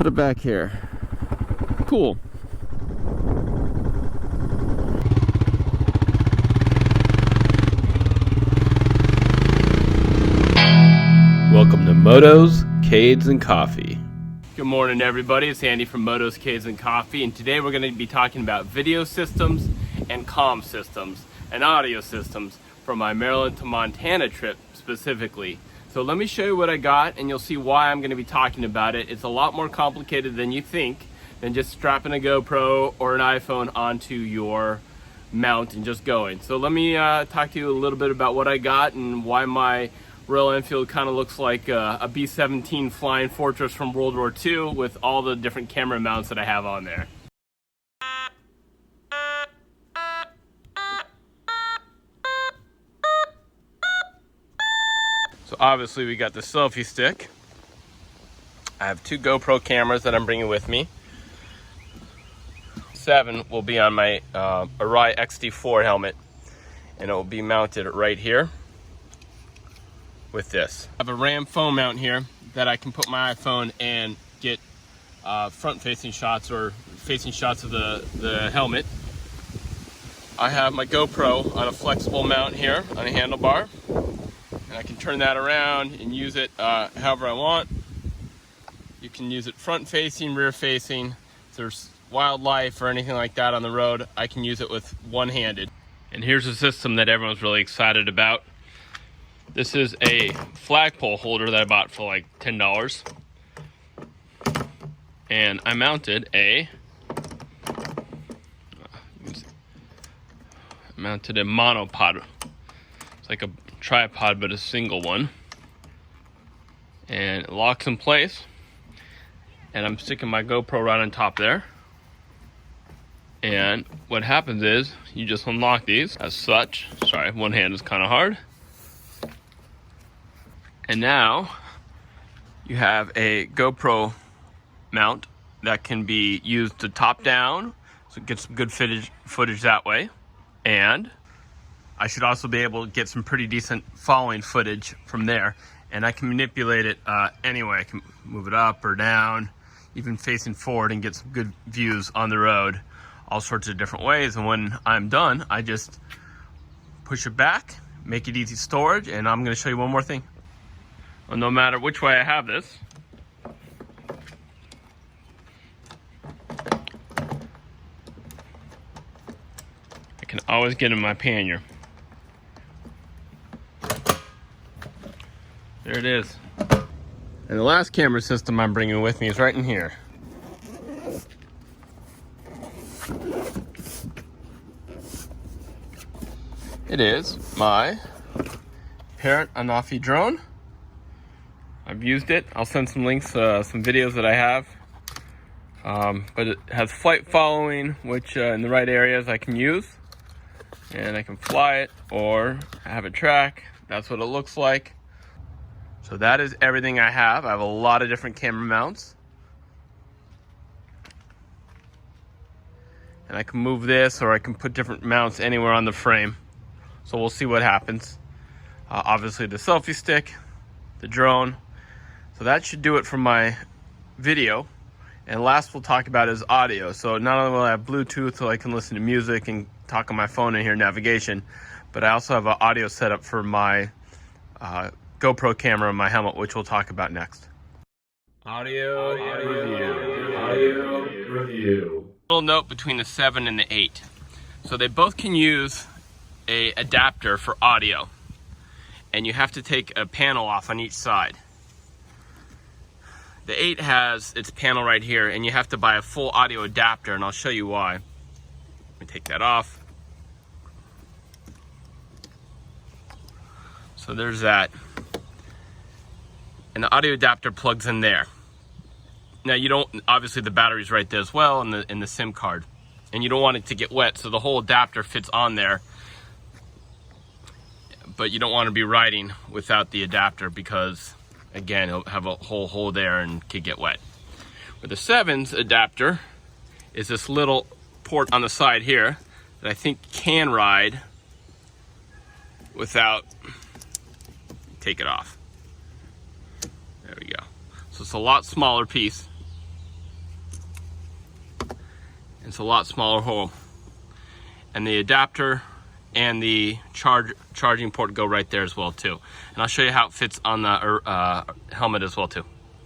put it back here. Cool. Welcome to Motos, Cades, and Coffee. Good morning, everybody. It's Andy from Motos, Cades, and Coffee, and today we're going to be talking about video systems and comm systems and audio systems for my Maryland to Montana trip specifically. So let me show you what I got, and you'll see why I'm going to be talking about it. It's a lot more complicated than you think, than just strapping a GoPro or an iPhone onto your mount and just going. So let me talk to you a little bit about what I got and why my Royal Enfield kind of looks like a B-17 Flying Fortress from World War II with all the different camera mounts that I have on there. So obviously we got the selfie stick. I have two GoPro cameras that I'm bringing with me. 7 will be on my Arai XD4 helmet, and it will be mounted right here with this. I have a RAM phone mount here that I can put my iPhone and get front-facing shots or facing shots of the helmet. I have my GoPro on a flexible mount here on a handlebar, and I can turn that around and use it however I want. You can use it front-facing, rear-facing. If there's wildlife or anything like that on the road, I can use it with one-handed. And here's a system that everyone's really excited about. This is a flagpole holder that I bought for like $10. And I mounted a monopod. It's like a tripod, but a single one. And it locks in place. And I'm sticking my GoPro right on top there. And what happens is you just unlock these as such. Sorry, one hand is kind of hard. And now you have a GoPro mount that can be used to top down, so get some good footage that way. And I should also be able to get some pretty decent following footage from there. And I can manipulate it anyway. I can move it up or down, even facing forward, and get some good views on the road, all sorts of different ways. And when I'm done, I just push it back, make it easy storage, and I'm going to show you one more thing. Well, no matter which way I have this, I can always get in my pannier. There it is. And the last camera system I'm bringing with me is right in here. It is my Parrot Anafi drone. I've used it. I'll send some links, some videos that I have. But it has flight following, which in the right areas I can use. And I can fly it or have it track. That's what it looks like. So that is everything I have. I have a lot of different camera mounts. And I can move this, or I can put different mounts anywhere on the frame. So we'll see what happens. Obviously the selfie stick, the drone. So that should do it for my video. And last we'll talk about is audio. So not only will I have Bluetooth so I can listen to music and talk on my phone and hear navigation, but I also have an audio setup for my GoPro camera and my helmet, which we'll talk about next. Audio review. Little note between the 7 and the 8. So they both can use a adapter for audio, and you have to take a panel off on each side. The 8 has its panel right here, and you have to buy a full audio adapter, and I'll show you why. Let me take that off. So there's that. And the audio adapter plugs in there. Now you don't, obviously the battery's right there as well, and the SIM card. And you don't want it to get wet, so the whole adapter fits on there. But you don't want to be riding without the adapter because, again, it'll have a whole hole there and could get wet. With the 7's adapter is this little port on the side here that I think can ride without, take it off. There we go. So it's a lot smaller piece. It's a lot smaller hole. And the adapter and the charging port go right there as well too. And I'll show you how it fits on the helmet as well too.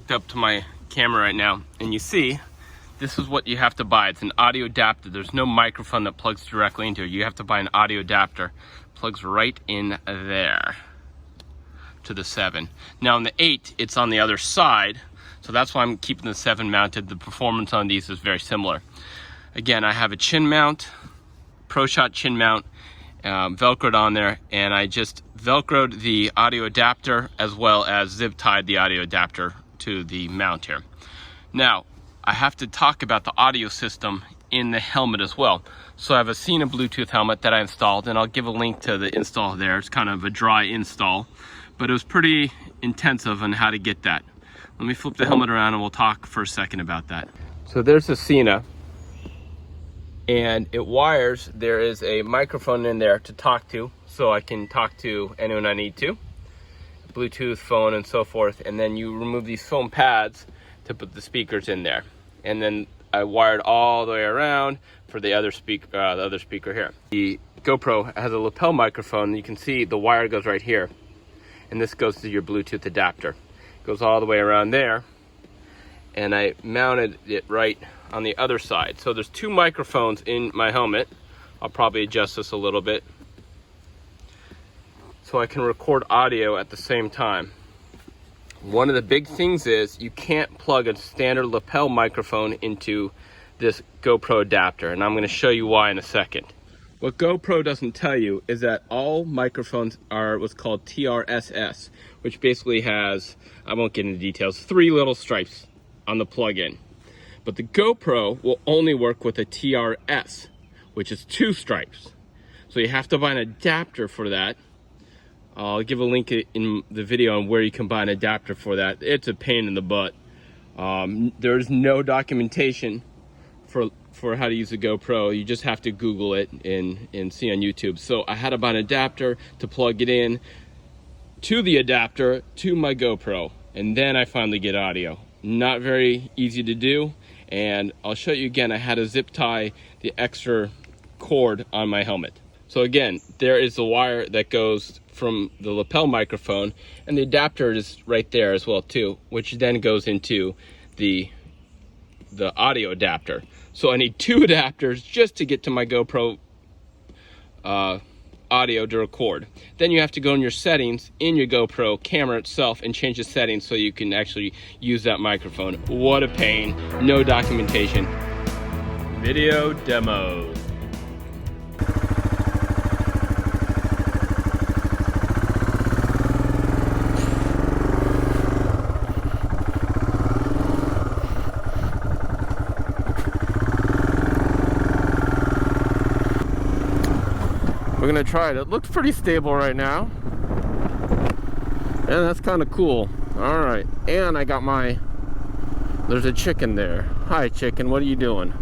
Up to my camera right now, and you see this is what you have to buy. It's an audio adapter. There's no microphone that plugs directly into it. You have to buy an audio adapter. Plugs right in there to the 7. Now on the 8, it's on the other side, so that's why I'm keeping the 7 mounted. The performance on these is very similar. Again, I have a chin mount, Proshot chin mount, velcroed on there, and I just velcroed the audio adapter as well as zip tied the audio adapter to the mount here. Now, I have to talk about the audio system in the helmet as well. So I have a Sena Bluetooth helmet that I installed, and I'll give a link to the install there. It's kind of a dry install, but it was pretty intensive on how to get that. Let me flip the helmet around and we'll talk for a second about that. So there's the Sena, and it wires, there is a microphone in there to talk to, so I can talk to anyone I need to, Bluetooth, phone, and so forth. And then you remove these foam pads to put the speakers in there. And then I wired all the way around for the other speaker here. The GoPro has a lapel microphone. You can see the wire goes right here, and this goes to your Bluetooth adapter. It goes all the way around there, and I mounted it right on the other side. So there's 2 microphones in my helmet. I'll probably adjust this a little bit so I can record audio at the same time. One of the big things is you can't plug a standard lapel microphone into this GoPro adapter, and I'm going to show you why in a second. What GoPro doesn't tell you is that all microphones are what's called TRSS, which basically has, I won't get into details, 3 little stripes on the plug-in. But the GoPro will only work with a TRS, which is 2 stripes. So you have to buy an adapter for that. I'll give a link in the video on where you can buy an adapter for that. It's a pain in the butt. There's no documentation for how to use a GoPro. You just have to Google it and see on YouTube. So I had to buy an adapter to plug it in to the adapter to my GoPro, and then I finally get audio. Not very easy to do, and I'll show you again. I had to zip tie the extra cord on my helmet. So again, there is the wire that goes from the lapel microphone, and the adapter is right there as well too, which then goes into the audio adapter. So I need 2 adapters just to get to my GoPro audio to record. Then you have to go in your settings in your GoPro camera itself and change the settings so you can actually use that microphone. What a pain. No documentation. Video demo. We're gonna try it. It looks pretty stable right now, and that's kind of cool. All right, and I got there's a chicken there. Hi chicken, what are you doing?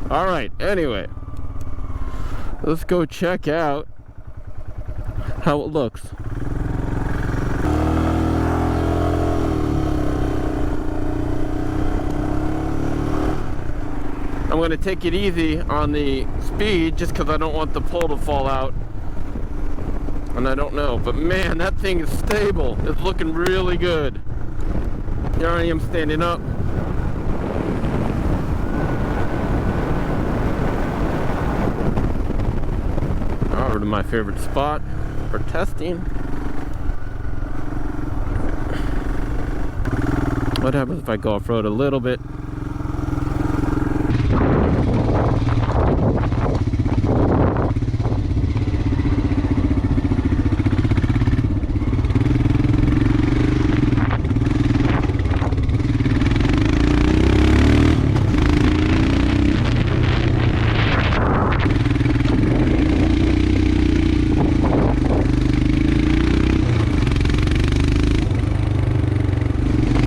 All right, anyway, let's go check out how it looks. I'm going to take it easy on the speed just because I don't want the pole to fall out. And I don't know, but man, that thing is stable. It's looking really good. Here I am standing up. Over to my favorite spot for testing. What happens if I go off-road a little bit?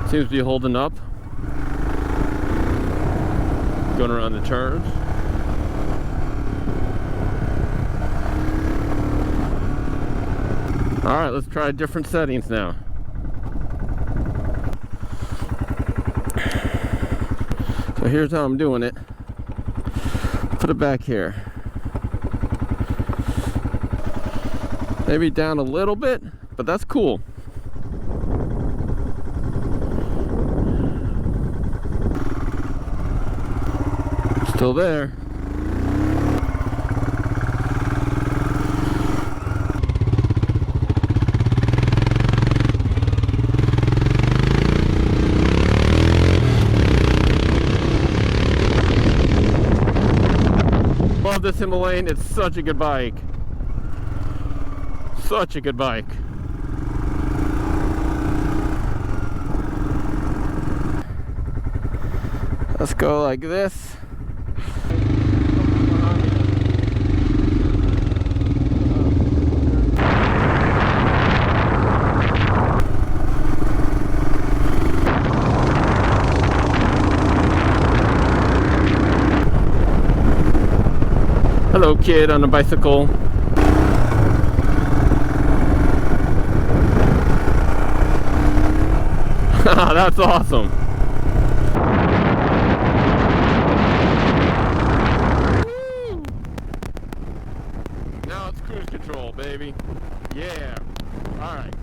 Seems to be holding up. Going around the turns. Alright, let's try different settings now. So here's how I'm doing it. Put it back here. Maybe down a little bit, but that's cool. Still there. Love this Himalayan. It's such a good bike. Such a good bike. Let's go like this. Hello, kid on a bicycle. That's awesome. Woo! Now it's cruise control, baby. Yeah. All right.